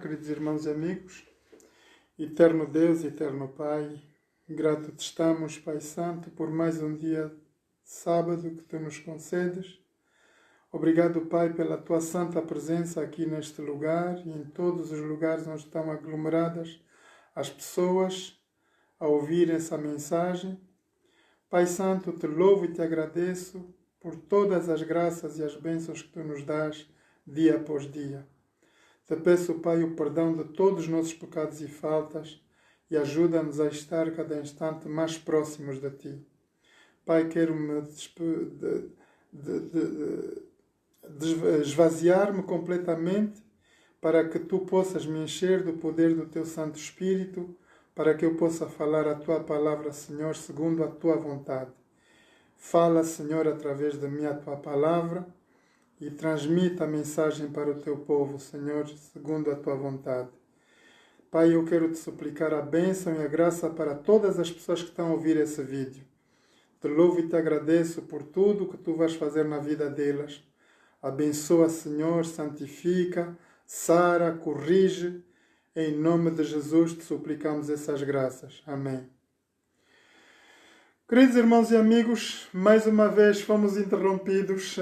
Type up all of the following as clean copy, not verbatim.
queridos irmãos e amigos, eterno Deus, eterno Pai, grato te estamos, Pai Santo, por mais um dia de sábado que tu nos concedes. Obrigado, Pai, pela tua santa presença aqui neste lugar e em todos os lugares onde estão aglomeradas as pessoas a ouvir essa mensagem. Pai Santo, te louvo e te agradeço por todas as graças e as bênçãos que tu nos dás dia após dia. Te peço, Pai, o perdão de todos os nossos pecados e faltas e ajuda-nos a estar cada instante mais próximos de Ti. Pai, quero-me esvaziar-me completamente para que Tu possas me encher do poder do Teu Santo Espírito, para que eu possa falar a Tua palavra, Senhor, segundo a Tua vontade. Fala, Senhor, através de mim a Tua palavra e transmita a mensagem para o Teu povo, Senhor, segundo a Tua vontade. Pai, eu quero Te suplicar a bênção e a graça para todas as pessoas que estão a ouvir esse vídeo. Te louvo e Te agradeço por tudo que Tu vais fazer na vida delas. Abençoa, Senhor, santifica, sara, corrige. Em nome de Jesus te suplicamos essas graças. Amém. Queridos irmãos e amigos, mais uma vez fomos interrompidos.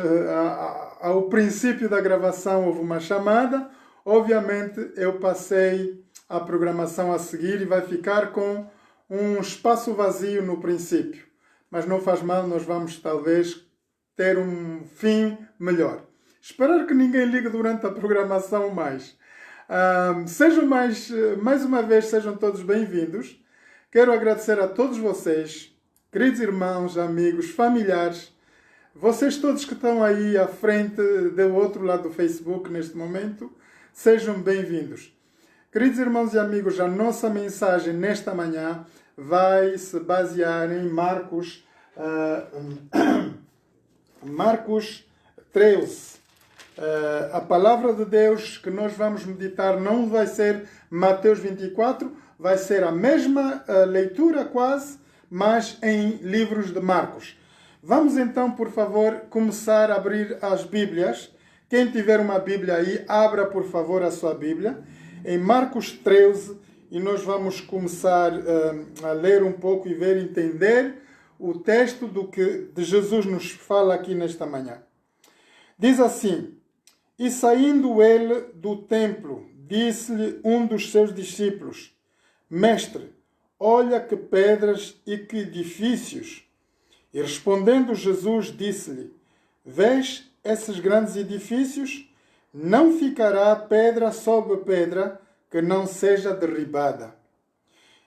Ao princípio da gravação houve uma chamada. Obviamente eu passei a programação a seguir e vai ficar com um espaço vazio no princípio. Mas não faz mal, nós vamos talvez ter um fim melhor. Esperar que ninguém ligue durante a programação mais. Mais uma vez, sejam todos bem-vindos. Quero agradecer a todos vocês, queridos irmãos, amigos, familiares, vocês todos que estão aí à frente do outro lado do Facebook neste momento, sejam bem-vindos. Queridos irmãos e amigos, a nossa mensagem nesta manhã vai se basear em Marcos 13. A palavra de Deus que nós vamos meditar não vai ser Mateus 24, vai ser a mesma leitura quase, mas em livros de Marcos. Vamos então, por favor, começar a abrir as Bíblias. Quem tiver uma Bíblia aí, abra por favor a sua Bíblia. Em Marcos 13, e nós vamos começar a ler um pouco e ver, entender o texto de Jesus nos fala aqui nesta manhã. Diz assim: E saindo ele do templo, disse-lhe um dos seus discípulos: Mestre, olha que pedras e que edifícios. E respondendo Jesus, disse-lhe: Vês esses grandes edifícios? Não ficará pedra sobre pedra que não seja derribada.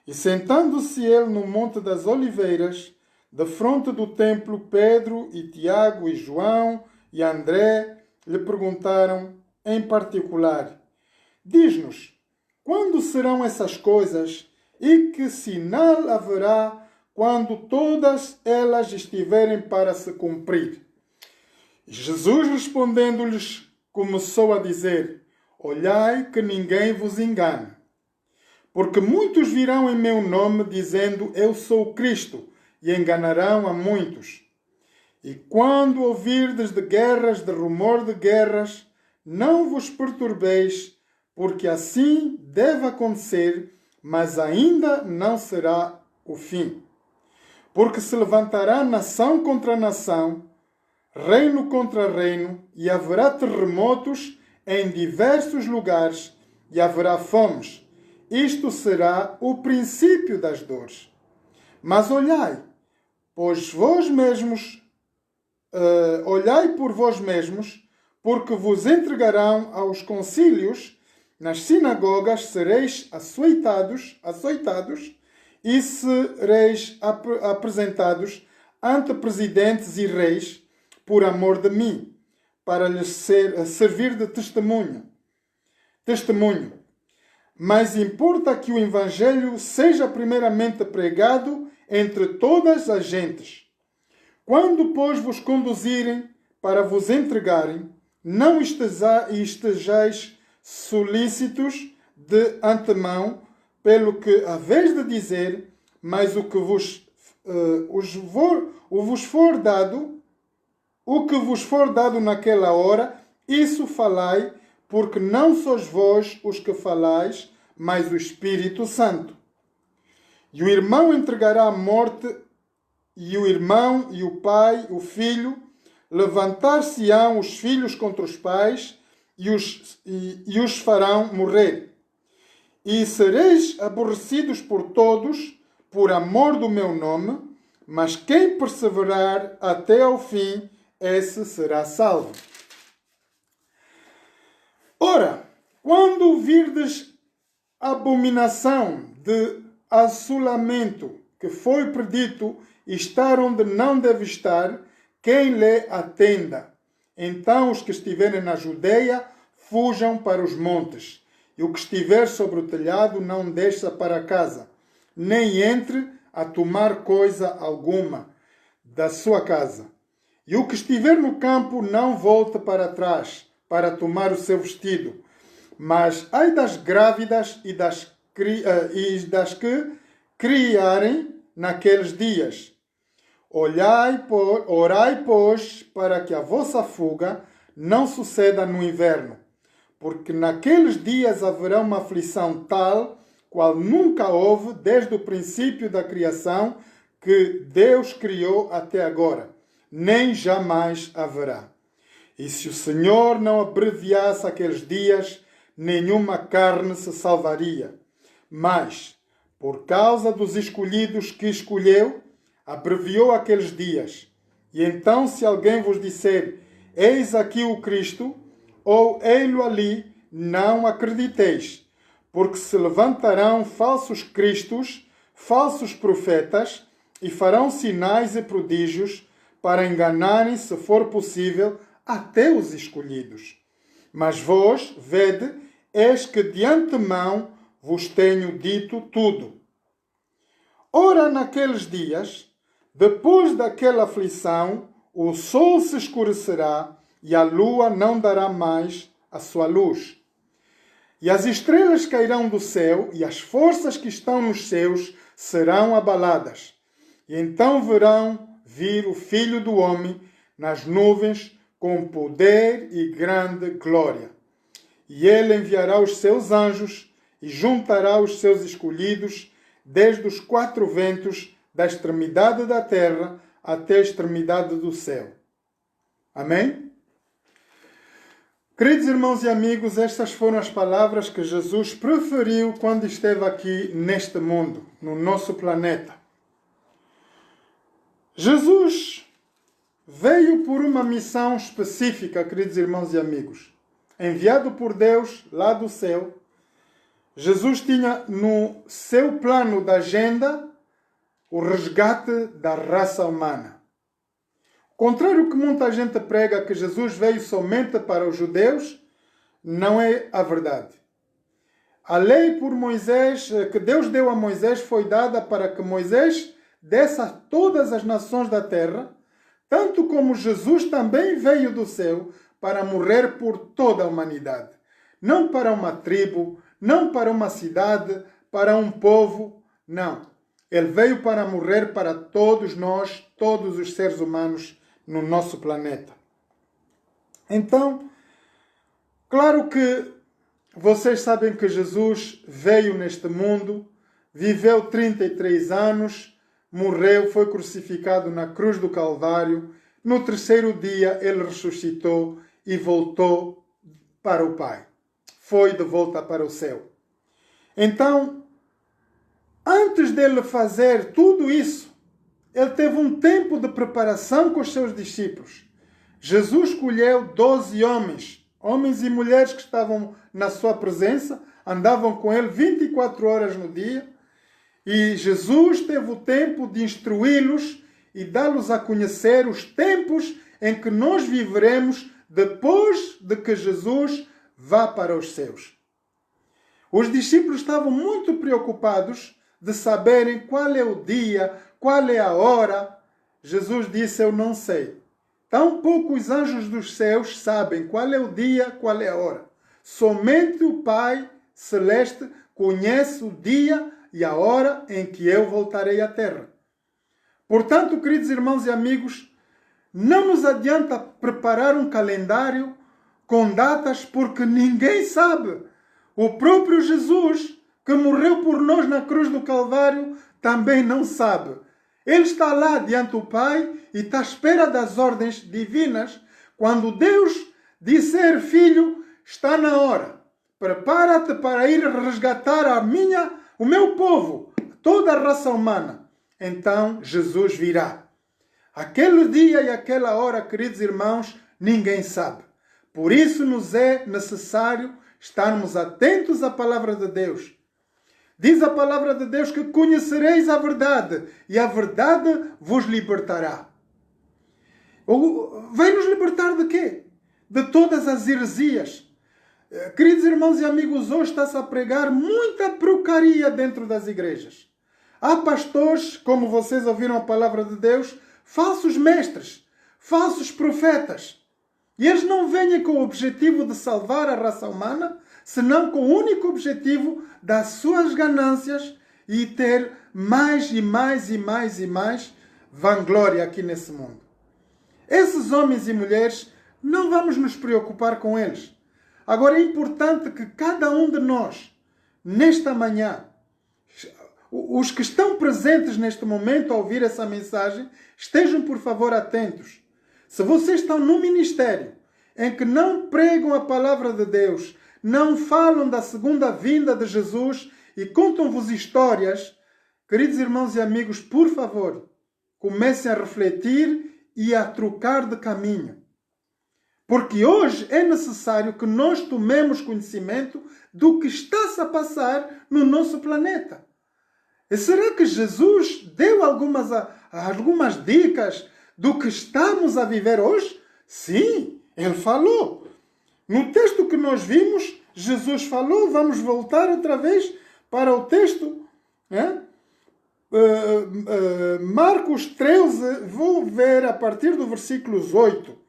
E sentando-se ele no Monte das Oliveiras, defronte do templo, Pedro e Tiago e João e André lhe perguntaram em particular: Diz-nos, quando serão essas coisas e que sinal haverá quando todas elas estiverem para se cumprir? Jesus respondendo-lhes começou a dizer: Olhai que ninguém vos engane. Porque muitos virão em meu nome dizendo: Eu sou o Cristo, e enganarão a muitos. E quando ouvirdes de guerras, de rumor de guerras, não vos perturbeis, porque assim deve acontecer, mas ainda não será o fim. Porque se levantará nação contra nação, reino contra reino, e haverá terremotos em diversos lugares, e haverá fomes. Isto será o princípio das dores. Mas olhai, olhai por vós mesmos, porque vos entregarão aos concílios, nas sinagogas sereis açoitados, e sereis apresentados ante presidentes e reis, por amor de mim, para lhes servir de testemunho. Mas importa que o Evangelho seja primeiramente pregado entre todas as gentes. Quando, pois, vos conduzirem para vos entregarem, não estejais solícitos de antemão pelo que haveis de dizer, mas o que vos for dado naquela hora, isso falai, porque não sois vós os que falais, mas o Espírito Santo. E o irmão entregará à morte, e o irmão, e o pai, o filho, levantar-se-ão os filhos contra os pais, e os farão morrer. E sereis aborrecidos por todos, por amor do meu nome, mas quem perseverar até ao fim, esse será salvo. Ora, quando virdes abominação de assolamento, que foi predito estar onde não deve estar, quem lhe atenda. Então os que estiverem na Judeia fujam para os montes, e o que estiver sobre o telhado não desça para casa, nem entre a tomar coisa alguma da sua casa. E o que estiver no campo não volte para trás, para tomar o seu vestido. Mas ai das grávidas e das que criarem naqueles dias. Orai, pois, para que a vossa fuga não suceda no inverno, porque naqueles dias haverá uma aflição tal, qual nunca houve desde o princípio da criação que Deus criou até agora, nem jamais haverá. E se o Senhor não abreviasse aqueles dias, nenhuma carne se salvaria. Mas, por causa dos escolhidos que escolheu, abreviou aqueles dias. E então, se alguém vos disser, eis aqui o Cristo, ou ei-lo ali, não acrediteis, porque se levantarão falsos cristos, falsos profetas, e farão sinais e prodígios, para enganarem, se for possível, até os escolhidos. Mas vós, vede, eis que de antemão vos tenho dito tudo. Ora, naqueles dias, depois daquela aflição, o sol se escurecerá e a lua não dará mais a sua luz. E as estrelas cairão do céu e as forças que estão nos céus serão abaladas. E então verão vir o Filho do Homem nas nuvens com poder e grande glória. E ele enviará os seus anjos e juntará os seus escolhidos desde os quatro ventos, da extremidade da terra até a extremidade do céu. Amém? Queridos irmãos e amigos, estas foram as palavras que Jesus proferiu quando esteve aqui neste mundo, no nosso planeta. Jesus veio por uma missão específica, queridos irmãos e amigos. Enviado por Deus lá do céu, Jesus tinha no seu plano da agenda o resgate da raça humana. Contrário que muita gente prega que Jesus veio somente para os judeus, não é a verdade. A lei por Moisés, que Deus deu a Moisés, foi dada para que Moisés desse a todas as nações da terra, tanto como Jesus também veio do céu para morrer por toda a humanidade. Não para uma tribo, não para uma cidade, para um povo, não. Ele veio para morrer para todos nós, todos os seres humanos no nosso planeta. Então, claro que vocês sabem que Jesus veio neste mundo, viveu 33 anos, morreu, foi crucificado na cruz do Calvário. No terceiro dia ele ressuscitou e voltou para o Pai. Foi de volta para o céu. Então, antes dele fazer tudo isso, ele teve um tempo de preparação com os seus discípulos. Jesus escolheu 12 homens e mulheres que estavam na sua presença, andavam com ele 24 horas no dia, e Jesus teve o tempo de instruí-los e dá-los a conhecer os tempos em que nós viveremos depois de que Jesus vá para os céus. Os discípulos estavam muito preocupados de saberem qual é o dia, qual é a hora. Jesus disse, eu não sei. Tampouco os anjos dos céus sabem qual é o dia, qual é a hora. Somente o Pai Celeste conhece o dia e a hora em que eu voltarei à terra. Portanto, queridos irmãos e amigos, não nos adianta preparar um calendário, com datas porque ninguém sabe. O próprio Jesus, que morreu por nós na cruz do Calvário, também não sabe. Ele está lá diante do Pai e está à espera das ordens divinas. Quando Deus disser, filho, está na hora. Prepara-te para ir resgatar o meu povo, toda a raça humana. Então Jesus virá. Aquele dia e aquela hora, queridos irmãos, ninguém sabe. Por isso nos é necessário estarmos atentos à palavra de Deus. Diz a palavra de Deus que conhecereis a verdade e a verdade vos libertará. Vai nos libertar de quê? De todas as heresias. Queridos irmãos e amigos, hoje está-se a pregar muita porcaria dentro das igrejas. Há pastores, como vocês ouviram a palavra de Deus, falsos mestres, falsos profetas. E eles não vêm com o objetivo de salvar a raça humana, senão com o único objetivo das suas ganâncias e ter mais e mais e mais e mais vanglória aqui nesse mundo. Esses homens e mulheres, não vamos nos preocupar com eles. Agora é importante que cada um de nós, nesta manhã, os que estão presentes neste momento a ouvir essa mensagem, estejam por favor atentos. Se vocês estão num ministério em que não pregam a palavra de Deus, não falam da segunda vinda de Jesus e contam-vos histórias, queridos irmãos e amigos, por favor, comecem a refletir e a trocar de caminho. Porque hoje é necessário que nós tomemos conhecimento do que está-se a passar no nosso planeta. E será que Jesus deu algumas dicas do que estamos a viver hoje? Sim, ele falou. No texto que nós vimos, Jesus falou. Vamos voltar outra vez para o texto. Marcos 13, vou ver a partir do versículo 8.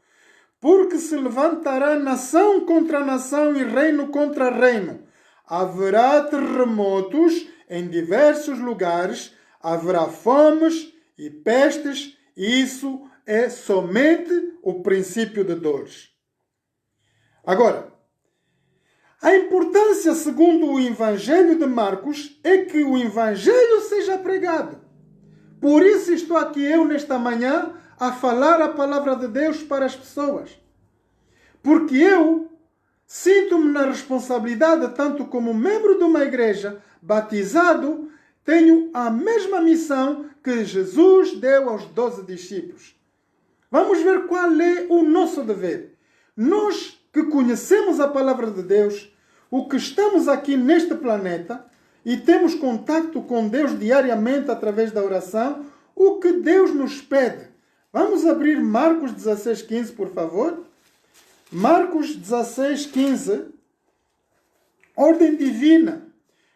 Porque se levantará nação contra nação e reino contra reino. Haverá terremotos em diversos lugares, haverá fomes e pestes, e isso é somente o princípio de dores. Agora, a importância, segundo o Evangelho de Marcos, é que o Evangelho seja pregado. Por isso estou aqui eu nesta manhã a falar a palavra de Deus para as pessoas. Porque eu sinto-me na responsabilidade, tanto como membro de uma igreja, batizado, tenho a mesma missão que Jesus deu aos 12 discípulos. Vamos ver qual é o nosso dever. Nós que conhecemos a palavra de Deus, o que estamos aqui neste planeta e temos contato com Deus diariamente através da oração, o que Deus nos pede. Vamos abrir Marcos 16:15, por favor. Marcos 16:15. Ordem divina.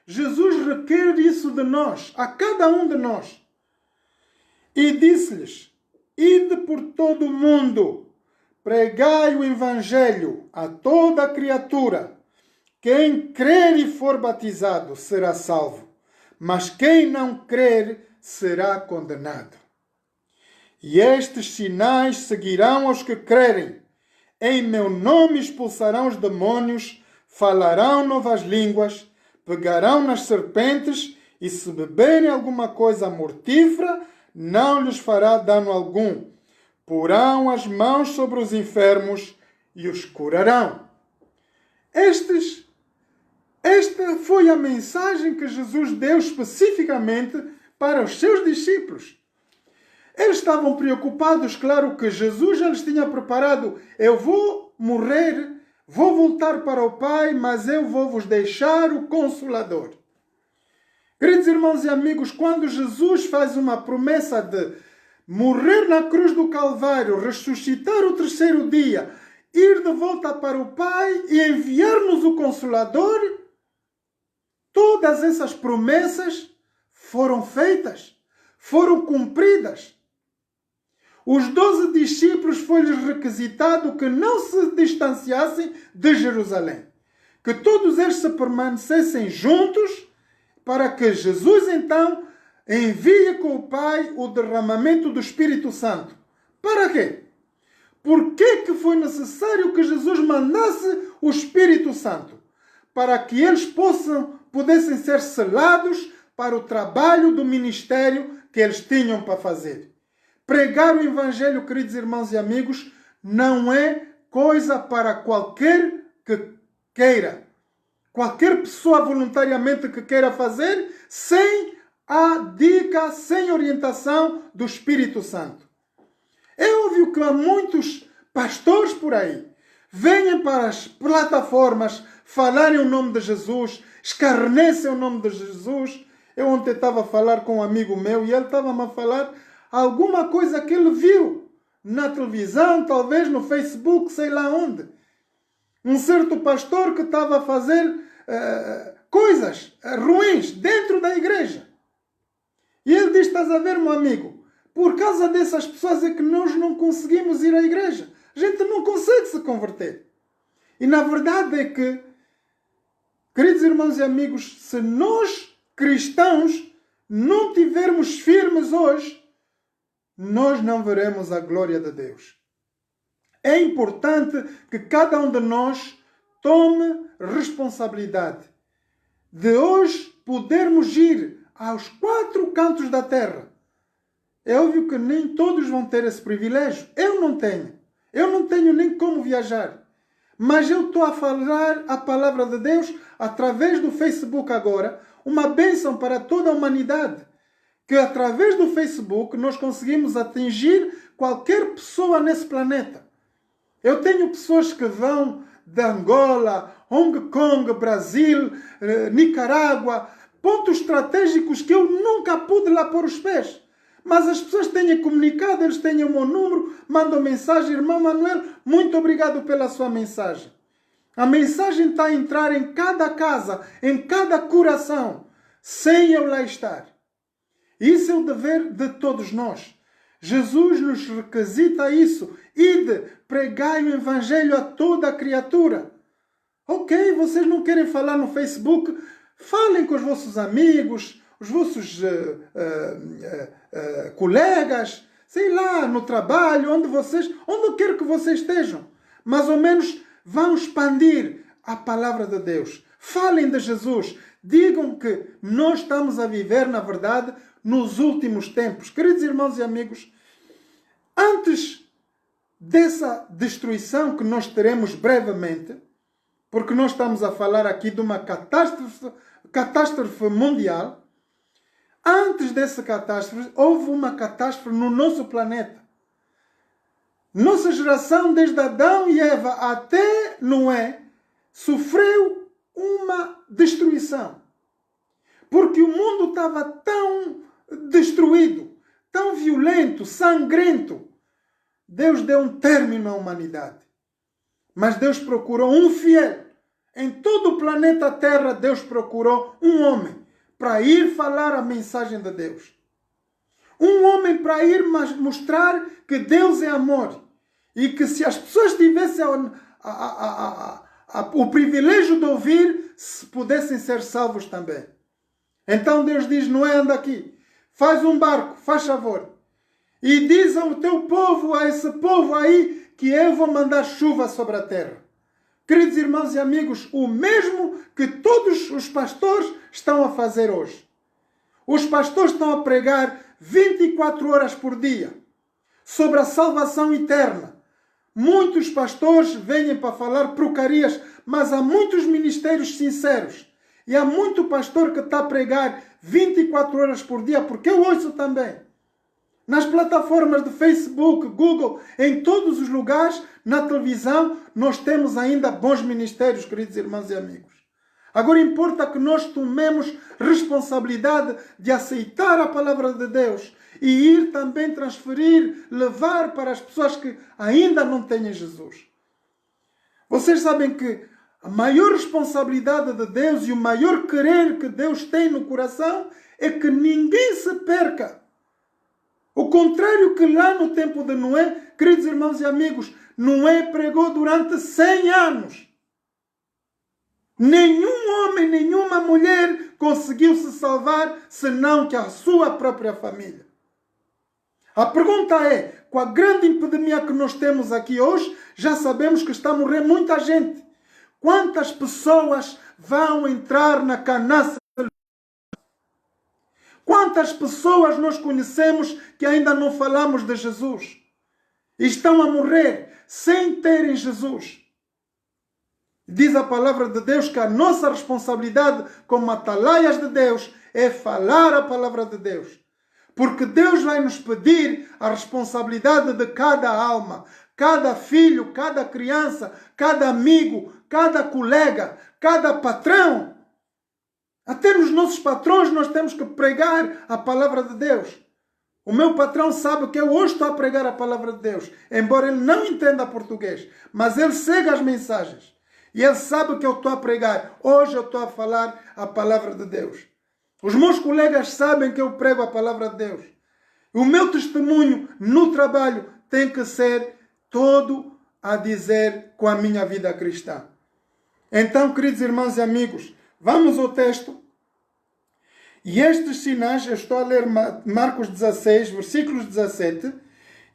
Jesus requer isso de nós, a cada um de nós. E disse-lhes: ide por todo o mundo, pregai o Evangelho a toda a criatura. Quem crer e for batizado será salvo, mas quem não crer será condenado. E estes sinais seguirão aos que crerem. Em meu nome expulsarão os demônios, falarão novas línguas, pegarão nas serpentes e se beberem alguma coisa mortífera, não lhes fará dano algum. Porão as mãos sobre os enfermos e os curarão. Esta foi a mensagem que Jesus deu especificamente para os seus discípulos. Eles estavam preocupados, claro que Jesus já lhes tinha preparado. Eu vou morrer, vou voltar para o Pai, mas eu vou vos deixar o Consolador. Queridos irmãos e amigos, quando Jesus faz uma promessa de morrer na cruz do Calvário, ressuscitar o terceiro dia, ir de volta para o Pai e enviar-nos o Consolador, todas essas promessas foram feitas, foram cumpridas. Os 12 discípulos foi-lhes requisitado que não se distanciassem de Jerusalém, que todos eles se permanecessem juntos, para que Jesus então envie com o Pai o derramamento do Espírito Santo. Para quê? Por que foi necessário que Jesus mandasse o Espírito Santo? Para que eles pudessem ser selados para o trabalho do ministério que eles tinham para fazer. Pregar o Evangelho, queridos irmãos e amigos, não é coisa para qualquer que queira. Qualquer pessoa voluntariamente que queira fazer, sem a dica, sem orientação do Espírito Santo. É óbvio que há muitos pastores por aí. Venham para as plataformas falarem o nome de Jesus, escarnecem o nome de Jesus. Eu ontem estava a falar com um amigo meu e ele estava-me a falar alguma coisa que ele viu na televisão, talvez no Facebook, sei lá onde. Um certo pastor que estava a fazer coisas ruins dentro da igreja. E ele diz, estás a ver, meu amigo, por causa dessas pessoas é que nós não conseguimos ir à igreja. A gente não consegue se converter. E na verdade é que, queridos irmãos e amigos, se nós cristãos não tivermos firmes hoje, nós não veremos a glória de Deus. É importante que cada um de nós tome responsabilidade de hoje podermos ir aos 4 cantos da terra. É óbvio que nem todos vão ter esse privilégio. Eu não tenho. Eu não tenho nem como viajar. Mas eu estou a falar a palavra de Deus através do Facebook agora, uma bênção para toda a humanidade. Que através do Facebook nós conseguimos atingir qualquer pessoa nesse planeta. Eu tenho pessoas que vão de Angola, Hong Kong, Brasil, Nicarágua, pontos estratégicos que eu nunca pude lá pôr os pés. Mas as pessoas têm comunicado, eles têm o meu número, mandam mensagem, irmão Manuel, muito obrigado pela sua mensagem. A mensagem está a entrar em cada casa, em cada coração, sem eu lá estar. Isso é o dever de todos nós. Jesus nos requisita isso. Ide, pregai o Evangelho a toda a criatura. Ok, vocês não querem falar no Facebook? Falem com os vossos amigos, os vossos colegas, sei lá, no trabalho, onde quer que vocês estejam. Mais ou menos vão expandir a palavra de Deus. Falem de Jesus. Digam que nós estamos a viver, na verdade, nos últimos tempos. Queridos irmãos e amigos, antes dessa destruição que nós teremos brevemente, porque nós estamos a falar aqui de uma catástrofe mundial, antes dessa catástrofe, houve uma catástrofe no nosso planeta. Nossa geração, desde Adão e Eva até Noé, sofreu uma destruição. Porque o mundo estava tão destruído, tão violento, sangrento. Deus deu um término à humanidade. Mas Deus procurou um fiel. Em todo o planeta Terra, Deus procurou um homem para ir falar a mensagem de Deus. Um homem para ir mostrar que Deus é amor. E que se as pessoas tivessem o privilégio de ouvir, pudessem ser salvos também. Então Deus diz, Noé, anda aqui. Faz um barco, faz favor. E diz ao teu povo, a esse povo aí, que eu vou mandar chuva sobre a terra. Queridos irmãos e amigos, o mesmo que todos os pastores estão a fazer hoje. Os pastores estão a pregar 24 horas por dia sobre a salvação eterna. Muitos pastores vêm para falar porcarias, mas há muitos ministérios sinceros. E há muito pastor que está a pregar 24 horas por dia, porque eu ouço também. Nas plataformas de Facebook, Google, em todos os lugares, na televisão, nós temos ainda bons ministérios, queridos irmãos e amigos. Agora importa que nós tomemos responsabilidade de aceitar a palavra de Deus e ir também transferir, levar para as pessoas que ainda não têm Jesus. Vocês sabem que a maior responsabilidade de Deus e o maior querer que Deus tem no coração é que ninguém se perca. O contrário que lá no tempo de Noé, queridos irmãos e amigos, Noé pregou durante 100 anos. Nenhum homem, nenhuma mulher conseguiu se salvar, senão que a sua própria família. A pergunta é, com a grande epidemia que nós temos aqui hoje, já sabemos que está a morrer muita gente. Quantas pessoas vão entrar na canaça? Quantas pessoas nós conhecemos que ainda não falamos de Jesus? E estão a morrer sem terem Jesus. Diz a palavra de Deus que a nossa responsabilidade como atalaias de Deus é falar a palavra de Deus. Porque Deus vai nos pedir a responsabilidade de cada alma, cada filho, cada criança, cada amigo, cada colega, cada patrão. Até nos nossos patrões nós temos que pregar a palavra de Deus. O meu patrão sabe que eu hoje estou a pregar a palavra de Deus, embora ele não entenda português, mas ele segue as mensagens. E ele sabe que eu estou a pregar. Hoje eu estou a falar a palavra de Deus. Os meus colegas sabem que eu prego a palavra de Deus. O meu testemunho no trabalho tem que ser todo a dizer com a minha vida cristã. Então, queridos irmãos e amigos, vamos ao texto. E estes sinais, eu estou a ler Marcos 16, versículos 17.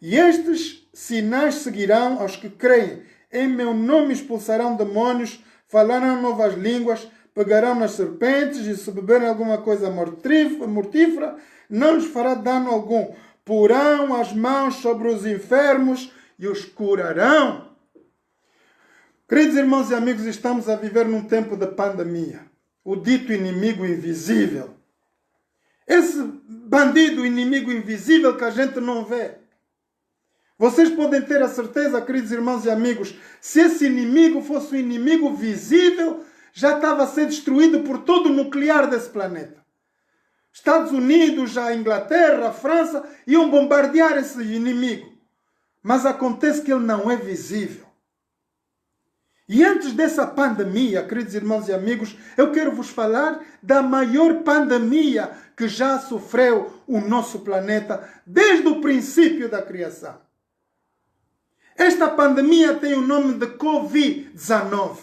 E estes sinais seguirão aos que creem. Em meu nome expulsarão demônios, falarão novas línguas, pegarão nas serpentes e se beberem alguma coisa mortífera, não lhes fará dano algum. Porão as mãos sobre os enfermos e os curarão. Queridos irmãos e amigos, estamos a viver num tempo de pandemia. O dito inimigo invisível. Esse bandido inimigo invisível que a gente não vê. Vocês podem ter a certeza, queridos irmãos e amigos, se esse inimigo fosse um inimigo visível, já estava a ser destruído por todo o nuclear desse planeta. Estados Unidos, a Inglaterra, a França iam bombardear esse inimigo. Mas acontece que ele não é visível. E antes dessa pandemia, queridos irmãos e amigos, eu quero vos falar da maior pandemia que já sofreu o nosso planeta desde o princípio da criação. Esta pandemia tem o nome de Covid-19.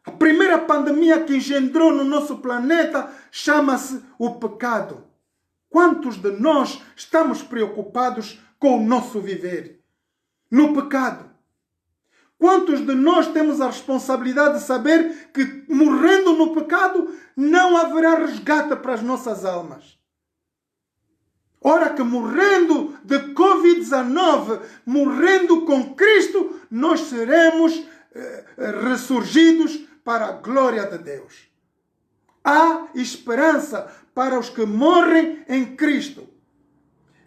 A primeira pandemia que engendrou no nosso planeta chama-se o pecado. Quantos de nós estamos preocupados com o nosso viver? No pecado. Quantos de nós temos a responsabilidade de saber que morrendo no pecado não haverá resgate para as nossas almas? Ora que morrendo de Covid-19, morrendo com Cristo, nós seremos ressurgidos para a glória de Deus. Há esperança para os que morrem em Cristo.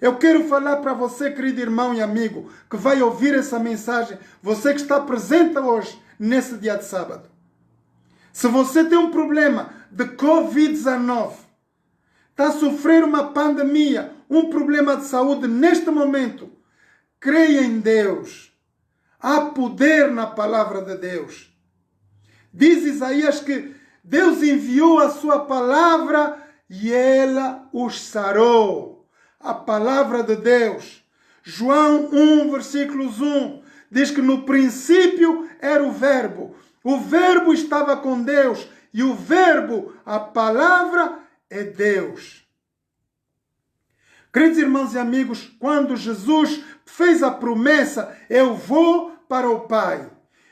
Eu quero falar para você, querido irmão e amigo, que vai ouvir essa mensagem, você que está presente hoje, nesse dia de sábado. Se você tem um problema de Covid-19, está a sofrer uma pandemia, um problema de saúde neste momento, creia em Deus. Há poder na palavra de Deus. Diz Isaías que Deus enviou a sua palavra e ela os sarou. A palavra de Deus. João 1, versículos 1, diz que no princípio era o Verbo. O Verbo estava com Deus e o Verbo, a palavra, é Deus. Queridos irmãos e amigos, quando Jesus fez a promessa, eu vou para o Pai,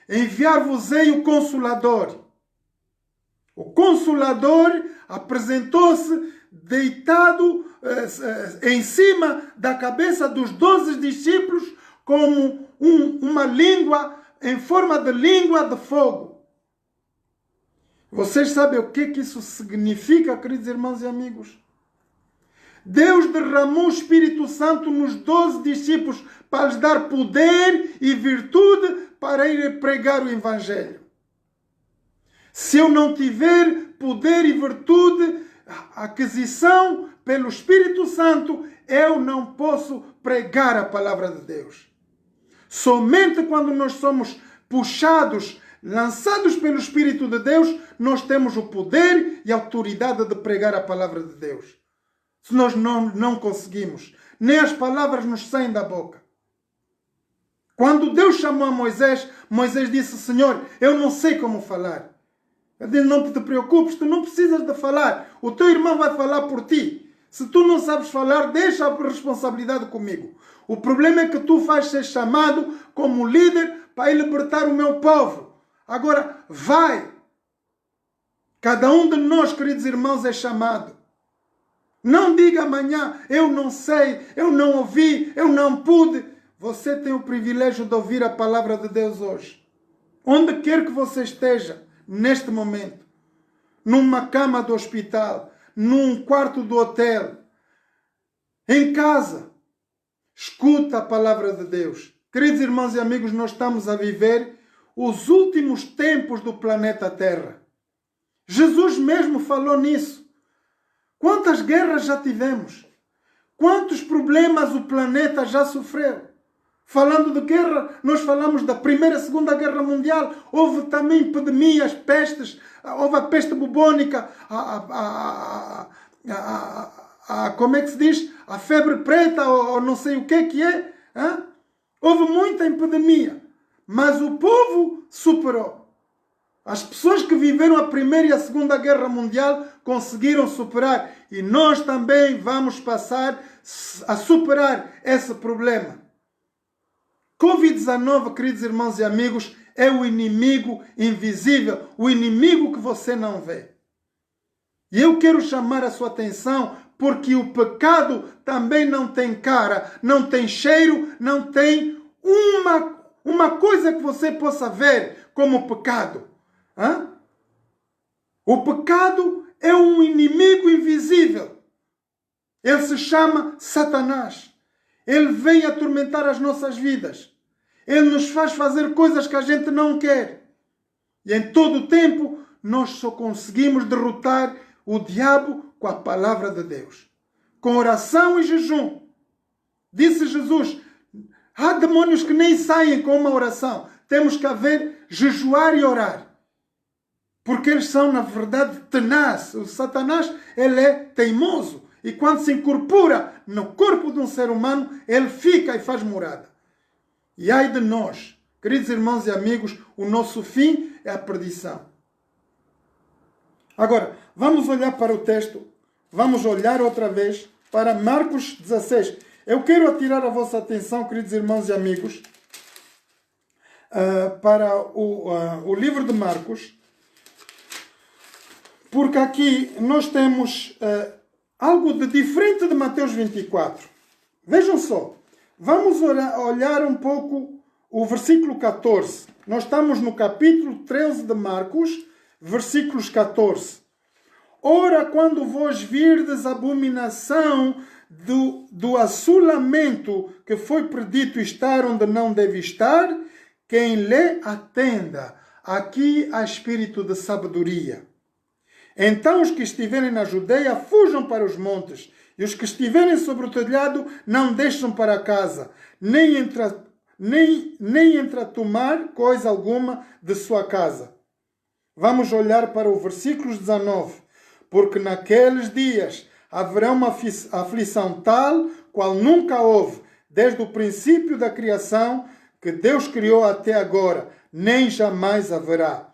enviar-vos-ei o Consolador. O Consolador apresentou-se deitado em cima da cabeça dos 12 discípulos como uma língua, em forma de língua de fogo. Vocês sabem o que isso significa, queridos irmãos e amigos? Deus derramou o Espírito Santo nos 12 discípulos para lhes dar poder e virtude para ir pregar o Evangelho. Se eu não tiver poder e virtude, aquisição pelo Espírito Santo, eu não posso pregar a palavra de Deus. Somente quando nós somos puxados, lançados pelo Espírito de Deus, nós temos o poder e a autoridade de pregar a palavra de Deus. Se nós não conseguimos, nem as palavras nos saem da boca. Quando Deus chamou a Moisés, Moisés disse: Senhor, eu não sei como falar. Ele disse: não te preocupes, tu não precisas de falar. O teu irmão vai falar por ti. Se tu não sabes falar, deixa a responsabilidade comigo. O problema é que tu vais ser chamado como líder para libertar o meu povo. Agora, vai. Cada um de nós, queridos irmãos, é chamado. Não diga amanhã, eu não sei, eu não ouvi, eu não pude. Você tem o privilégio de ouvir a palavra de Deus hoje. Onde quer que você esteja, neste momento. Numa cama do hospital, num quarto do hotel, em casa. Escuta a palavra de Deus. Queridos irmãos e amigos, nós estamos a viver os últimos tempos do planeta Terra. Jesus mesmo falou nisso. Quantas guerras já tivemos? Quantos problemas o planeta já sofreu? Falando de guerra, nós falamos da Primeira e Segunda Guerra Mundial. Houve também epidemias, pestes. Houve a peste bubônica, como é que se diz? A febre preta, ou não sei o que é. Hein? Houve muita epidemia. Mas o povo superou. As pessoas que viveram a Primeira e a Segunda Guerra Mundial conseguiram superar. E nós também vamos passar a superar esse problema. Covid-19, queridos irmãos e amigos, é o inimigo invisível, o inimigo que você não vê. E eu quero chamar a sua atenção porque o pecado também não tem cara, não tem cheiro, não tem uma coisa que você possa ver como pecado. Hã? O pecado é um inimigo invisível. Ele se chama Satanás. Ele vem atormentar as nossas vidas. Ele nos faz fazer coisas que a gente não quer. E em todo o tempo, nós só conseguimos derrotar o diabo com a palavra de Deus. Com oração e jejum. Disse Jesus, há demônios que nem saem com uma oração. Temos que haver jejuar e orar. Porque eles são, na verdade, tenazes. O Satanás, ele é teimoso. E quando se incorpora no corpo de um ser humano, ele fica e faz morada. E ai de nós, queridos irmãos e amigos, o nosso fim é a perdição. Agora, vamos olhar para o texto. Vamos olhar outra vez para Marcos 16. Eu quero atirar a vossa atenção, queridos irmãos e amigos, para o livro de Marcos. Porque aqui nós temos algo de diferente de Mateus 24. Vejam só. Vamos olhar um pouco o versículo 14. Nós estamos no capítulo 13 de Marcos, versículos 14. Ora, quando vós virdes a abominação do assolamento que foi predito estar onde não deve estar, quem lê atenda. Aqui há espírito de sabedoria. Então os que estiverem na Judeia fujam para os montes, e os que estiverem sobre o telhado não deixam para casa, nem entra tomar coisa alguma de sua casa. Vamos olhar para o versículo 19. Porque naqueles dias haverá uma aflição tal qual nunca houve, desde o princípio da criação que Deus criou até agora, nem jamais haverá.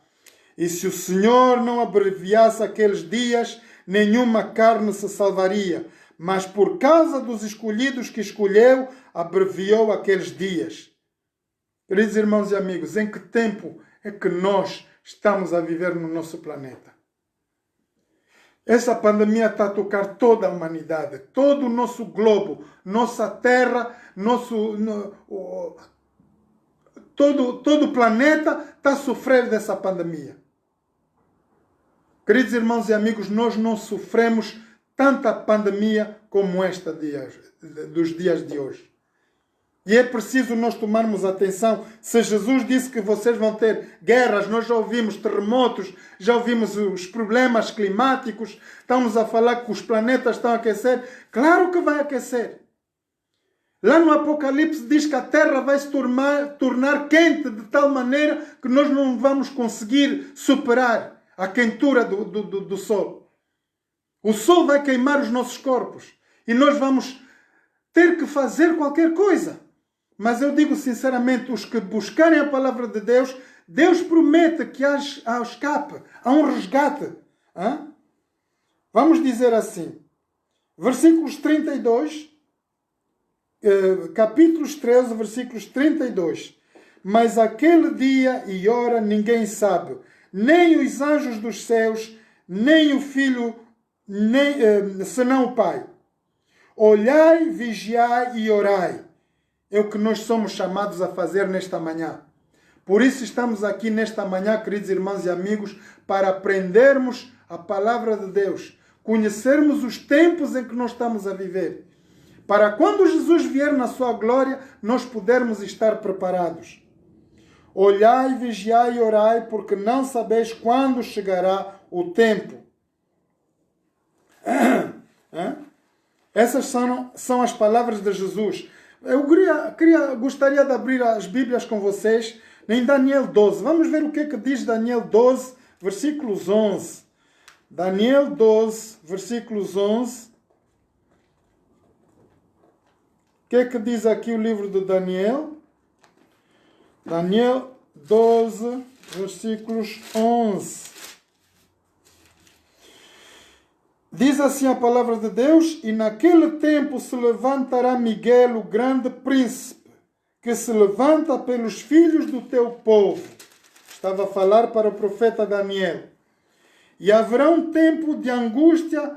E se o Senhor não abreviasse aqueles dias, nenhuma carne se salvaria. Mas por causa dos escolhidos que escolheu, abreviou aqueles dias. Queridos irmãos e amigos, em que tempo é que nós estamos a viver no nosso planeta? Essa pandemia está a tocar toda a humanidade, todo o nosso globo, nossa terra, todo o planeta está a sofrer dessa pandemia. Queridos irmãos e amigos, nós não sofremos tanta pandemia como esta dos dias de hoje. E é preciso nós tomarmos atenção. Se Jesus disse que vocês vão ter guerras, nós já ouvimos terremotos, já ouvimos os problemas climáticos, estamos a falar que os planetas estão a aquecer. Claro que vai aquecer. Lá no Apocalipse diz que a Terra vai se tornar quente de tal maneira que nós não vamos conseguir superar a quentura do Sol. O Sol vai queimar os nossos corpos e nós vamos ter que fazer qualquer coisa. Mas eu digo sinceramente, os que buscarem a palavra de Deus, Deus promete que há escape, há um resgate. Vamos dizer assim, versículos 32, capítulos 13, versículos 32. Mas aquele dia e hora ninguém sabe, nem os anjos dos céus, nem o Filho, senão o Pai. Olhai, vigiai e orai. É o que nós somos chamados a fazer nesta manhã. Por isso estamos aqui nesta manhã, queridos irmãos e amigos, para aprendermos a palavra de Deus, conhecermos os tempos em que nós estamos a viver, para quando Jesus vier na sua glória, nós pudermos estar preparados. Olhai, vigiai e orai, porque não sabeis quando chegará o tempo. Essas são as palavras de Jesus. Eu gostaria de abrir as Bíblias com vocês em Daniel 12. Vamos ver o que diz Daniel 12, versículos 11. Daniel 12, versículos 11. O que diz aqui o livro de Daniel? Daniel 12, versículos 11. Diz assim a palavra de Deus: e naquele tempo se levantará Miguel, o grande príncipe, que se levanta pelos filhos do teu povo. Estava a falar para o profeta Daniel. E haverá um tempo de angústia,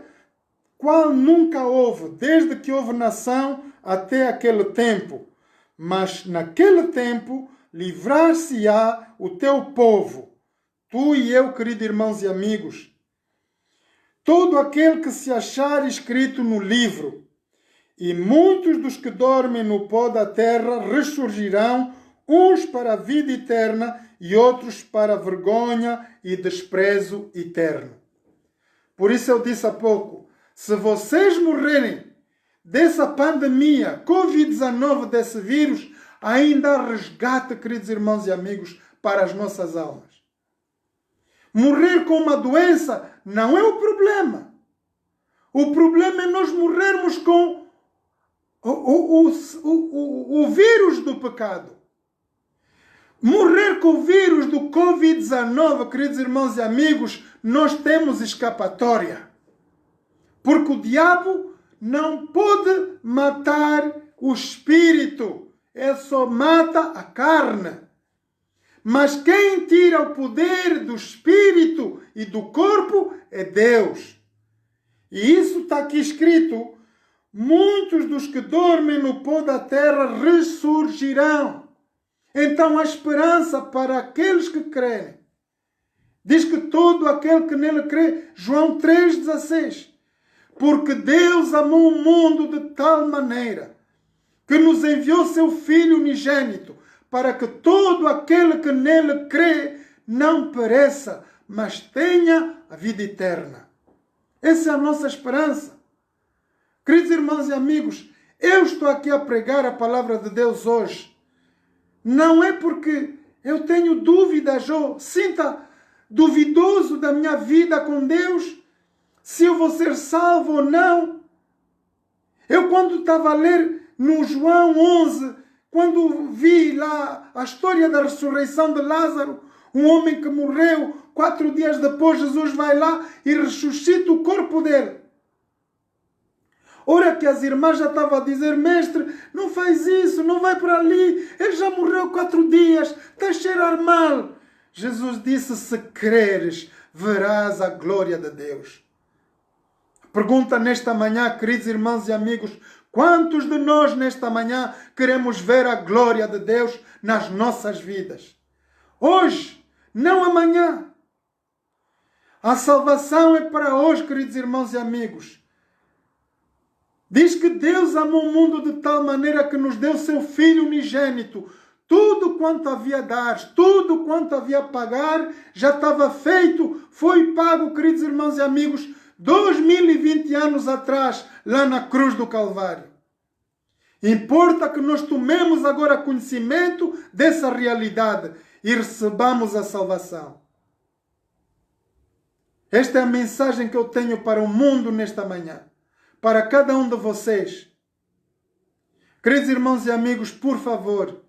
qual nunca houve, desde que houve nação até aquele tempo. Mas naquele tempo livrar-se-á o teu povo, tu e eu, queridos irmãos e amigos, todo aquele que se achar escrito no livro, e muitos dos que dormem no pó da terra ressurgirão, uns para a vida eterna e outros para a vergonha e desprezo eterno. Por isso eu disse há pouco, se vocês morrerem dessa pandemia, Covid-19, desse vírus, ainda há resgate, queridos irmãos e amigos, para as nossas almas. Morrer com uma doença não é o problema. O problema é nós morrermos com o vírus do pecado. Morrer com o vírus do Covid-19, queridos irmãos e amigos, nós temos escapatória. Porque o diabo não pode matar o espírito. Ele só mata a carne. Mas quem tira o poder do espírito e do corpo é Deus. E isso está aqui escrito. Muitos dos que dormem no pó da terra ressurgirão. Então há esperança para aqueles que creem. Diz que todo aquele que nele crê, João 3,16. Porque Deus amou o mundo de tal maneira que nos enviou seu Filho unigênito, para que todo aquele que nele crê não pereça, mas tenha a vida eterna. Essa é a nossa esperança. Queridos irmãos e amigos, eu estou aqui a pregar a palavra de Deus hoje. Não é porque eu tenho dúvidas ou sinta duvidoso da minha vida com Deus, se eu vou ser salvo ou não. Eu, quando estava a ler no João 11, quando vi lá a história da ressurreição de Lázaro, um homem que morreu, 4 dias depois Jesus vai lá e ressuscita o corpo dele. Ora que as irmãs já estavam a dizer, mestre, não faz isso, não vai para ali, ele já morreu 4 dias, está a cheirar mal. Jesus disse, se creres, verás a glória de Deus. Pergunta nesta manhã, queridos irmãos e amigos, quantos de nós nesta manhã queremos ver a glória de Deus nas nossas vidas? Hoje, não amanhã. A salvação é para hoje, queridos irmãos e amigos. Diz que Deus amou o mundo de tal maneira que nos deu seu Filho unigênito. Tudo quanto havia a dar, tudo quanto havia a pagar, já estava feito, foi pago, queridos irmãos e amigos, 2020 anos atrás, lá na cruz do Calvário. Importa que nós tomemos agora conhecimento dessa realidade e recebamos a salvação. Esta é a mensagem que eu tenho para o mundo nesta manhã, para cada um de vocês. Queridos irmãos e amigos, por favor,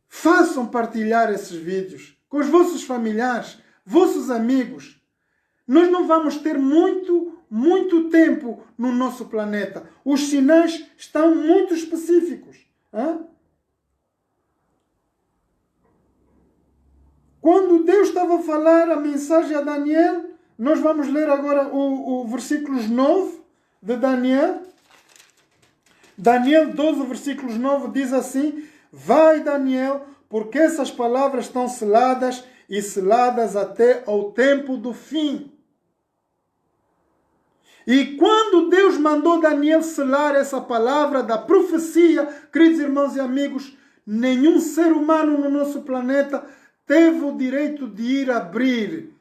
façam partilhar esses vídeos com os vossos familiares, vossos amigos. Nós não vamos ter muito muito tempo no nosso planeta. Os sinais estão muito específicos. Quando Deus estava a falar a mensagem a Daniel, nós vamos ler agora o versículos 9 de Daniel. Daniel 12, versículos 9 diz assim: vai, Daniel, porque essas palavras estão seladas e seladas até ao tempo do fim. E quando Deus mandou Daniel selar essa palavra da profecia, queridos irmãos e amigos, nenhum ser humano no nosso planeta teve o direito de ir abrir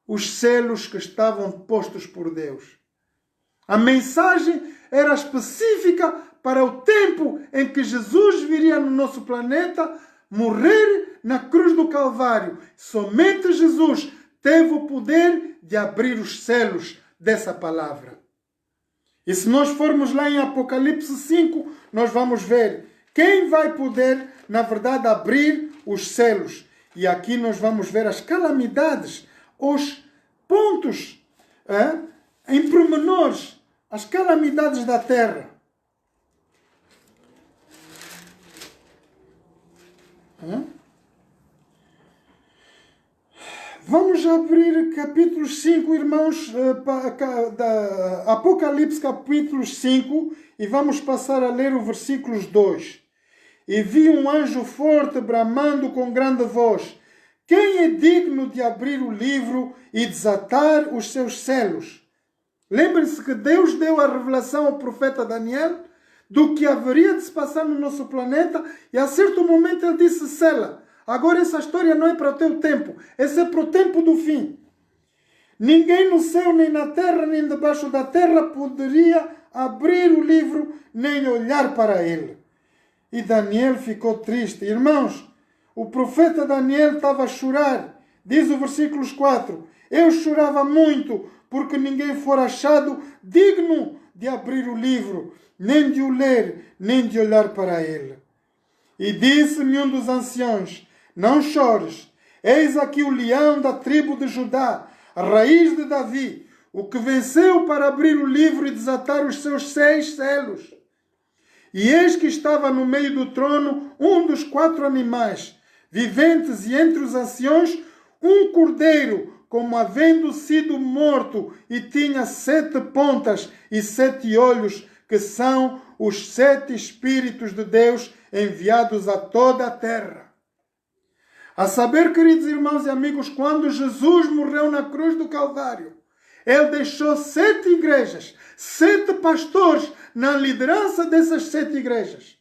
os selos que estavam postos por Deus. A mensagem era específica para o tempo em que Jesus viria no nosso planeta morrer na cruz do Calvário. Somente Jesus teve o poder de abrir os selos dessa palavra. E se nós formos lá em Apocalipse 5, nós vamos ver quem vai poder, na verdade, abrir os selos. E aqui nós vamos ver as calamidades, os pontos, em pormenores, as calamidades da terra. Vamos abrir capítulo 5, irmãos, Apocalipse capítulo 5, e vamos passar a ler o versículos 2. E vi um anjo forte bramando com grande voz: quem é digno de abrir o livro e desatar os seus selos? Lembrem-se que Deus deu a revelação ao profeta Daniel do que haveria de se passar no nosso planeta, e a certo momento ele disse: sela. Agora essa história não é para o teu tempo, esse é para o tempo do fim. Ninguém no céu, nem na terra, nem debaixo da terra poderia abrir o livro, nem olhar para ele. E Daniel ficou triste. Irmãos, o profeta Daniel estava a chorar. Diz o versículo 4: eu chorava muito, porque ninguém fora achado digno de abrir o livro, nem de o ler, nem de olhar para ele. E disse-me um dos anciãos: não chores, eis aqui o leão da tribo de Judá, a raiz de Davi, o que venceu para abrir o livro e desatar os seus 6 selos. E eis que estava no meio do trono um dos 4 animais viventes, e entre os anciãos um cordeiro, como havendo sido morto, e tinha 7 pontas e 7 olhos, que são os 7 Espíritos de Deus enviados a toda a terra. A saber, queridos irmãos e amigos, quando Jesus morreu na cruz do Calvário, ele deixou 7 igrejas, 7 pastores na liderança dessas 7 igrejas.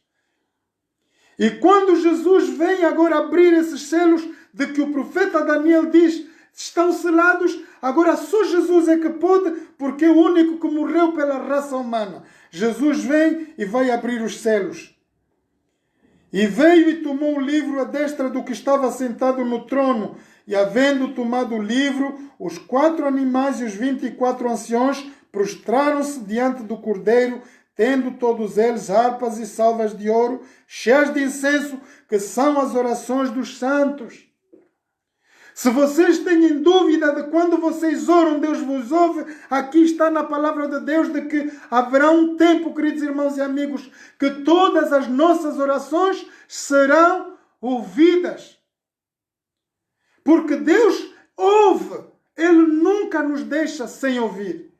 E quando Jesus vem agora abrir esses selos de que o profeta Daniel diz estão selados, agora só Jesus é que pode, porque é o único que morreu pela raça humana. Jesus vem e vai abrir os selos. E veio e tomou o livro à destra do que estava sentado no trono. E havendo tomado o livro, os 4 animais e os 24 anciãos prostraram-se diante do cordeiro, tendo todos eles harpas e salvas de ouro, cheias de incenso, que são as orações dos santos. Se vocês têm dúvida de quando vocês oram, Deus vos ouve, aqui está na palavra de Deus de que haverá um tempo, queridos irmãos e amigos, que todas as nossas orações serão ouvidas. Porque Deus ouve, Ele nunca nos deixa sem ouvir.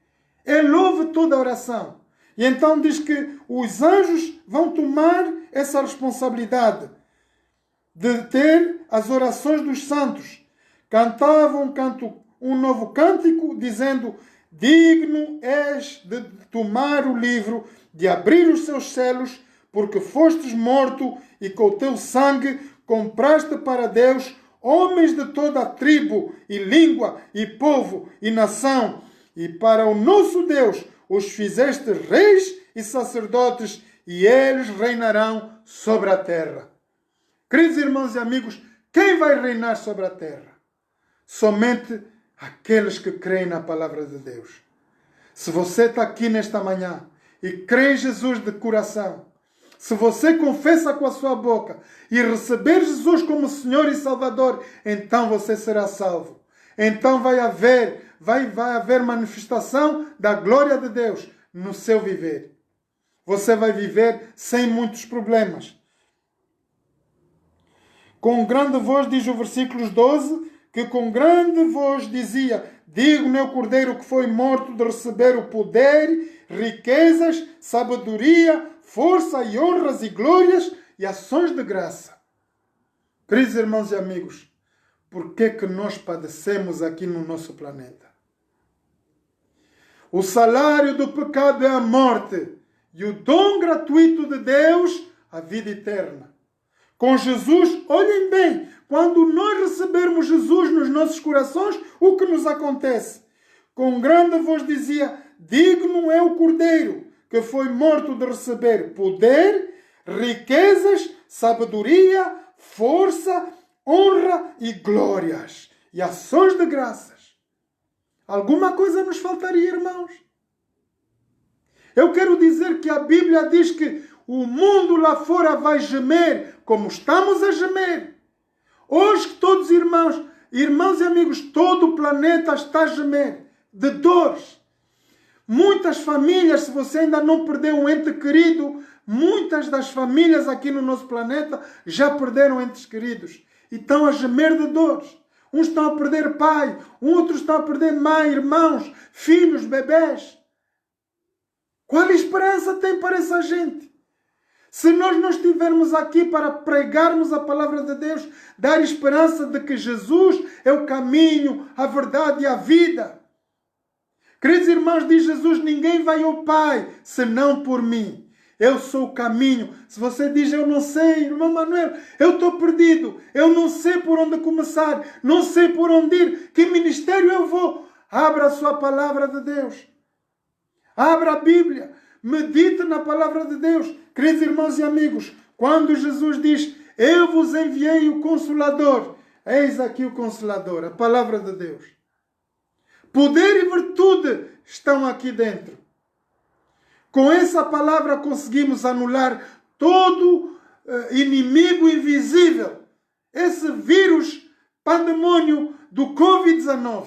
Ele ouve toda a oração. E então diz que os anjos vão tomar essa responsabilidade de ter as orações dos santos. Cantavam um novo cântico, dizendo: digno és de tomar o livro, de abrir os seus selos, porque fostes morto e com o teu sangue compraste para Deus homens de toda a tribo e língua e povo e nação, e para o nosso Deus os fizeste reis e sacerdotes, e eles reinarão sobre a terra. Queridos irmãos e amigos, quem vai reinar sobre a terra? Somente aqueles que creem na palavra de Deus. Se você está aqui nesta manhã e crê em Jesus de coração, se você confessa com a sua boca e receber Jesus como Senhor e Salvador, então você será salvo. Então vai haver vai haver manifestação da glória de Deus no seu viver. Você vai viver sem muitos problemas. Com grande voz, diz o versículo 12, que com grande voz dizia: digno é o Cordeiro que foi morto de receber o poder, riquezas, sabedoria, força e honras e glórias e ações de graça. Queridos irmãos e amigos, por que que nós padecemos aqui no nosso planeta? O salário do pecado é a morte e o dom gratuito de Deus, a vida eterna. Com Jesus, olhem bem, quando nós recebermos Jesus nos nossos corações, o que nos acontece? Com grande voz dizia: digno é o Cordeiro que foi morto de receber poder, riquezas, sabedoria, força, honra e glórias e ações de graças. Alguma coisa nos faltaria, irmãos? Eu quero dizer que a Bíblia diz que o mundo lá fora vai gemer como estamos a gemer. Hoje todos irmãos e amigos, todo o planeta está a gemer de dores. Muitas famílias, se você ainda não perdeu um ente querido, muitas das famílias aqui no nosso planeta já perderam entes queridos e estão a gemer de dores. Uns estão a perder pai, outros estão a perder mãe, irmãos, filhos, bebés. Qual esperança tem para essa gente? Se nós não estivermos aqui para pregarmos a palavra de Deus, dar esperança de que Jesus é o caminho, a verdade e a vida. Queridos irmãos, diz Jesus: ninguém vai ao Pai senão por mim. Eu sou o caminho. Se você diz: eu não sei, irmão Manuel, eu estou perdido, eu não sei por onde começar, não sei por onde ir, que ministério eu vou? Abra a sua palavra de Deus. Abra a Bíblia. Medite na palavra de Deus. Queridos irmãos e amigos, quando Jesus diz: eu vos enviei o Consolador, eis aqui o Consolador, a palavra de Deus. Poder e virtude estão aqui dentro. Com essa palavra conseguimos anular todo inimigo invisível. Esse vírus pandemônio do Covid-19.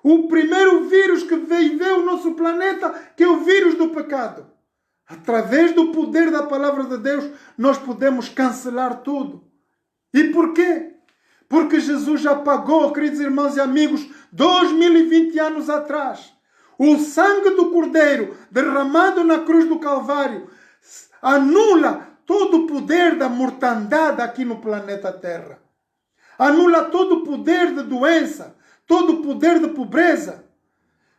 O primeiro vírus que veio ao nosso planeta, que é o vírus do pecado. Através do poder da palavra de Deus, nós podemos cancelar tudo. E por quê? Porque Jesus já pagou, queridos irmãos e amigos, 2020 anos atrás. O sangue do Cordeiro derramado na cruz do Calvário anula todo o poder da mortandade aqui no planeta Terra. Anula todo o poder de doença, todo o poder de pobreza.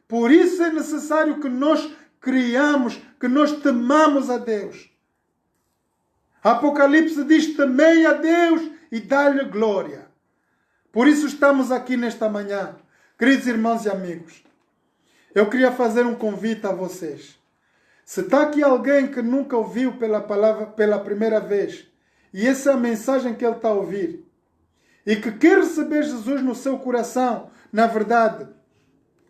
Por isso é necessário que nós criamos, que nós temamos a Deus. Apocalipse diz: temei a Deus e dá-lhe glória. Por isso estamos aqui nesta manhã. Queridos irmãos e amigos, eu queria fazer um convite a vocês. Se está aqui alguém que nunca ouviu pela palavra pela primeira vez, e essa é a mensagem que ele está a ouvir, e que quer receber Jesus no seu coração, na verdade,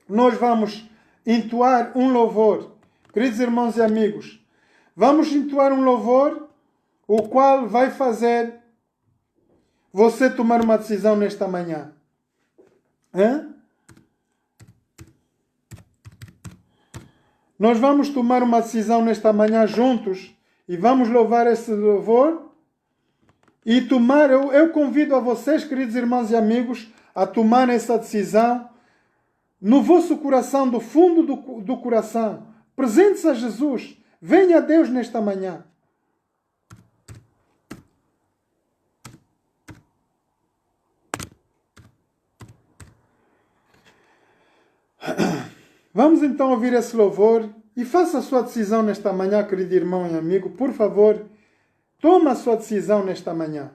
nós vamos entoar um louvor. Queridos irmãos e amigos, vamos entoar um louvor, o qual vai fazer você tomar uma decisão nesta manhã. Nós vamos tomar uma decisão nesta manhã juntos e vamos louvar esse louvor e tomar. Eu convido a vocês, queridos irmãos e amigos, a tomar essa decisão no vosso coração, do fundo do coração. Presente-se a Jesus. Venha a Deus nesta manhã. Vamos então ouvir esse louvor e faça a sua decisão nesta manhã, querido irmão e amigo. Por favor, toma a sua decisão nesta manhã.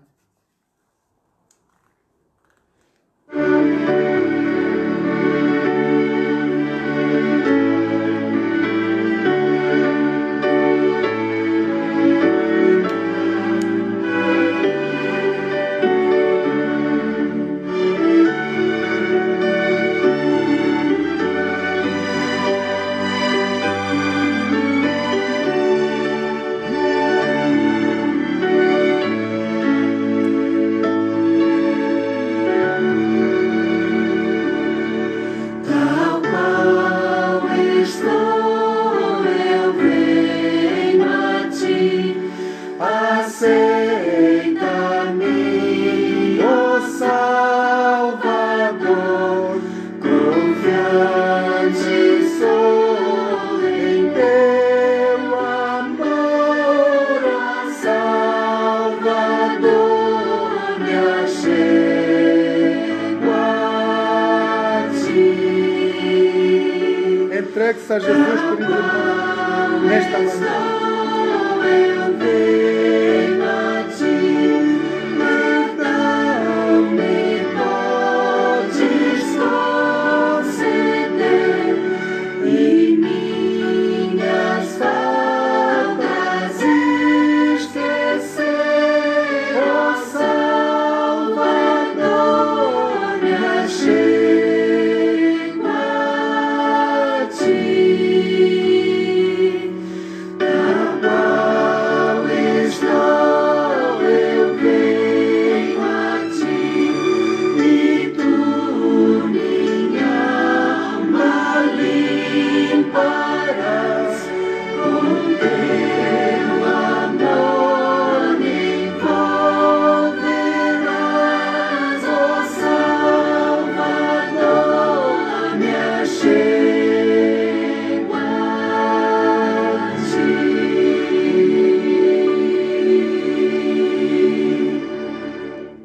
entregue-se a Jesus, querido irmão, nesta manhã, nesta manhã.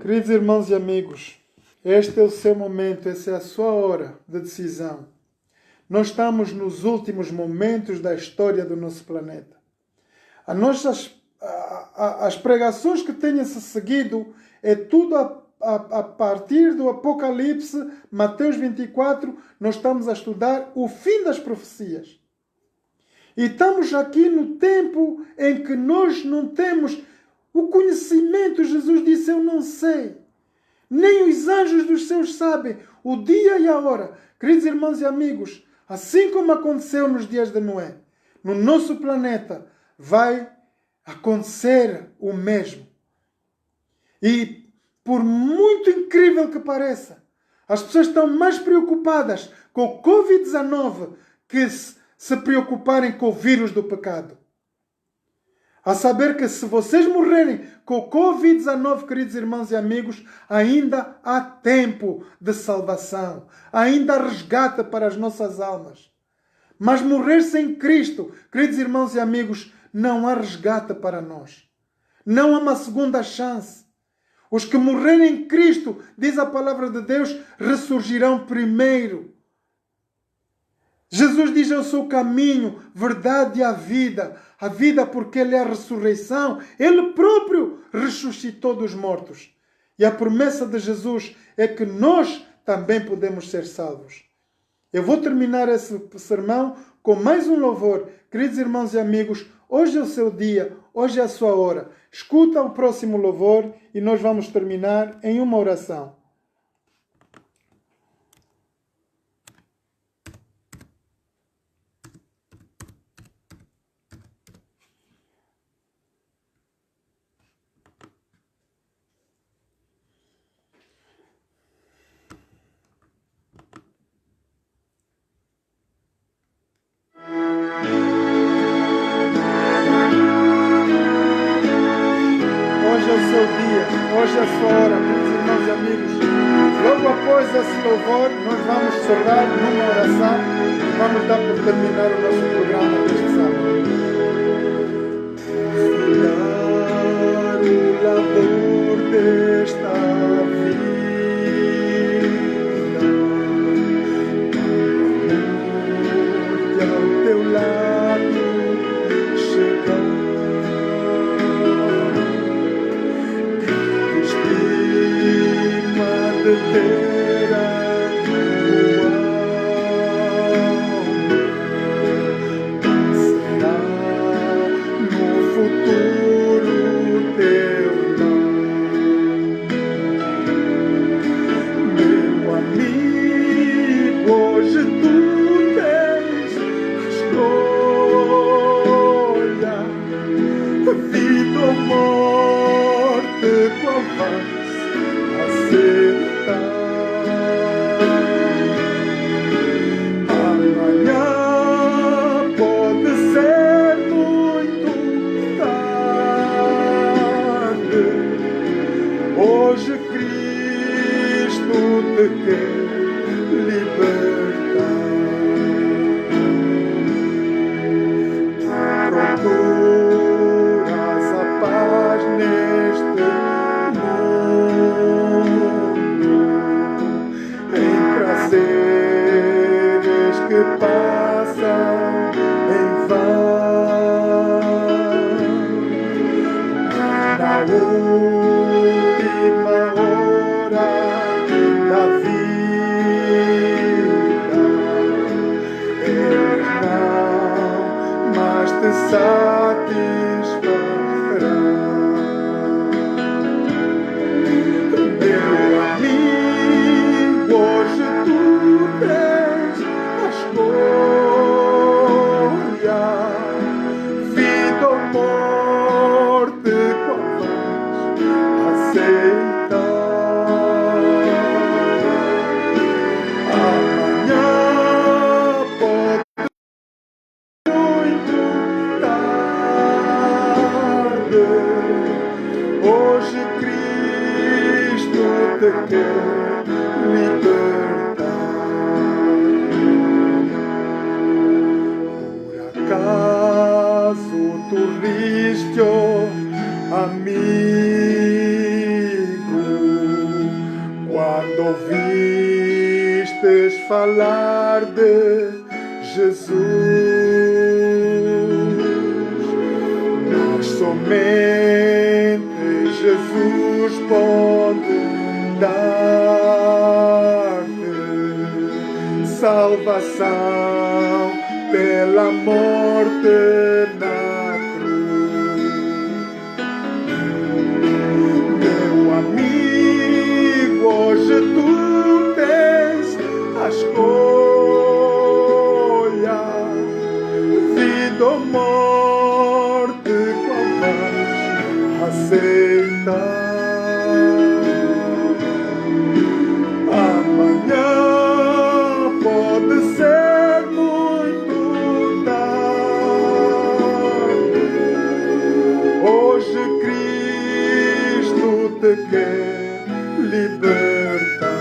Queridos irmãos e amigos, este é o seu momento, essa é a sua hora de decisão. Nós estamos nos últimos momentos da história do nosso planeta. As pregações que tenham-se seguido é tudo a partir do Apocalipse, Mateus 24, nós estamos a estudar o fim das profecias. E estamos aqui no tempo em que nós não temos o conhecimento. Jesus disse, eu não sei. Nem os anjos dos céus sabem o dia e a hora. Queridos irmãos e amigos, assim como aconteceu nos dias de Noé, no nosso planeta vai acontecer o mesmo. E por muito incrível que pareça, as pessoas estão mais preocupadas com o Covid-19 que se preocuparem com o vírus do pecado. A saber que se vocês morrerem com o Covid-19, queridos irmãos e amigos, ainda há tempo de salvação. Ainda há resgate para as nossas almas. Mas morrer sem Cristo, queridos irmãos e amigos, não há resgate para nós. Não há uma segunda chance. Os que morrerem em Cristo, diz a palavra de Deus, ressurgirão primeiro. Jesus diz, eu sou o caminho, verdade e a vida. A vida porque Ele é a ressurreição. Ele próprio ressuscitou dos mortos. E a promessa de Jesus é que nós também podemos ser salvos. Eu vou terminar esse sermão com mais um louvor. Queridos irmãos e amigos, hoje é o seu dia, hoje é a sua hora. Escuta o próximo louvor e nós vamos terminar em uma oração. Hoje é a sua hora, queridos irmãos e amigos. Logo após esse louvor, nós vamos cerrar numa oração. Vamos dar por terminar o nosso programa deste sábado. Filar o labor desta vida, e ao teu lado chegar. Terá será no futuro teu nome. Meu amigo, hoje tu tens escolha, vida ou morte, qual vais aceitar? Amanhã pode ser muito tarde. Hoje Cristo te quer libertar. coração em vão. Na última hora da vida, eles não mais te satisfarão. Meu amigo, hoje tu tens a escolha, vida ou morte, qual vais aceitar? Amanhã pode muito tarde. Hoje Cristo te quer libertar. Por acaso tu riste, oh amigo, quando ouvistes falar de Jesus? Mas somente Jesus pode dar-te salvação pela morte na cruz. Meu amigo, hoje tu tens a escolha, vida ou morte, qual vais aceitar? Amanhã pode ser muito tarde. Hoje Cristo te quer libertar.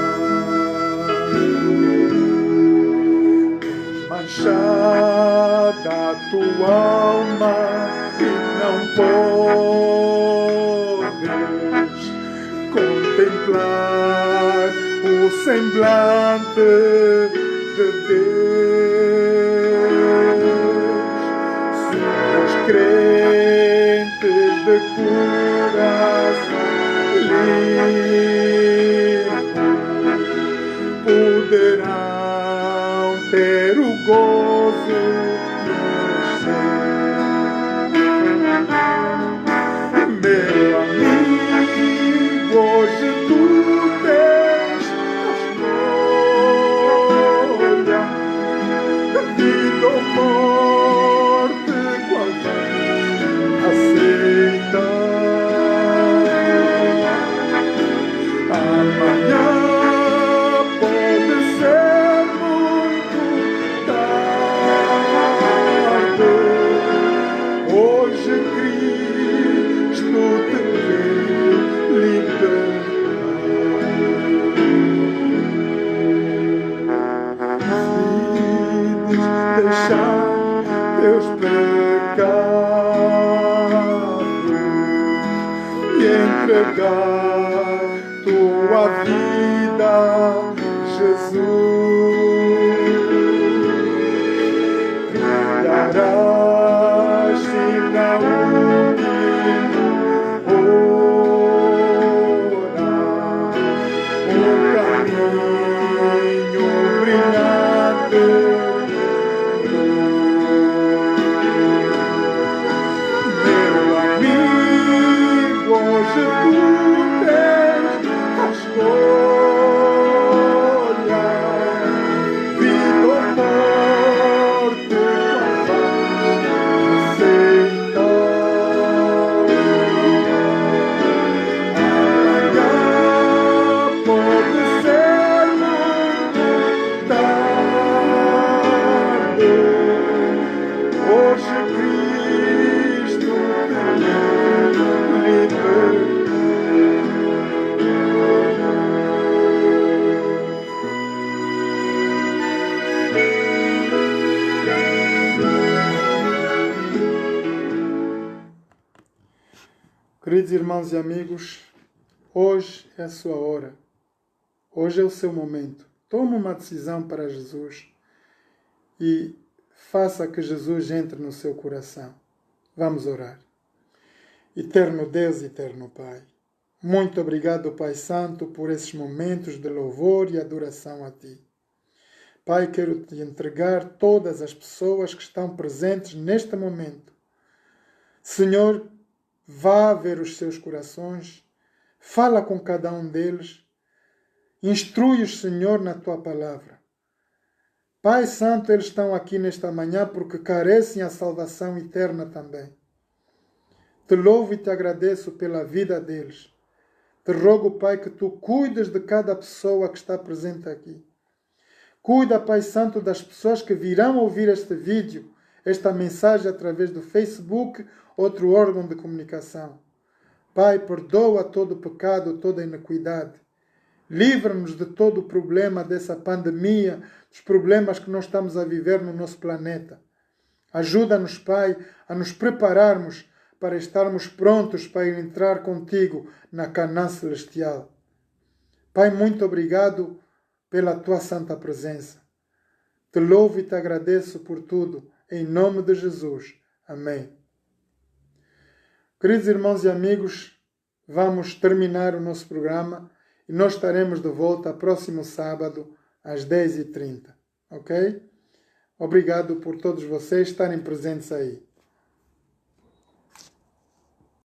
Manchada a tua alma e não podes contemplar o semblante de Deus. Se os crentes de coração limpo poderão ter o gozo dos céus. Meu amigo, hoje tu tens a escolha, vida ou morte, qual vais aceitar? Amanhã pode ser muito tarde. Hoje Cristo te quer libertar. Decides deixar teus pecados e entregar tua vida a Jesus. Trilharás na última hora um caminho brilhante. Meu amigo, hoje tu tens a escolha, vida ou morte, qual vais aceitar? Amanhã pode ser muito tarde. Hoje Cristo te quer libertar. Queridos irmãos e amigos, hoje é a sua hora. Hoje é o seu momento. Tome uma decisão para Jesus e faça que Jesus entre no seu coração. Vamos orar. Eterno Deus, eterno Pai, muito obrigado, Pai Santo, por esses momentos de louvor e adoração a Ti. Pai, quero Te entregar todas as pessoas que estão presentes neste momento. Senhor, vá ver os seus corações, fala com cada um deles, instrui-os, Senhor, na Tua palavra. Pai Santo, eles estão aqui nesta manhã porque carecem a salvação eterna também. Te louvo e te agradeço pela vida deles. Te rogo, Pai, que Tu cuides de cada pessoa que está presente aqui. Cuida, Pai Santo, das pessoas que virão ouvir este vídeo, esta mensagem através do Facebook, outro órgão de comunicação. Pai, perdoa todo pecado, toda iniquidade. Livra-nos de todo o problema dessa pandemia, dos problemas que nós estamos a viver no nosso planeta. Ajuda-nos, Pai, a nos prepararmos para estarmos prontos para entrar contigo na Canaã celestial. Pai, muito obrigado pela Tua santa presença. Te louvo e te agradeço por tudo, em nome de Jesus. Amém. Queridos irmãos e amigos, vamos terminar o nosso programa e nós estaremos de volta próximo sábado às 10h30, ok? Obrigado por todos vocês estarem presentes aí.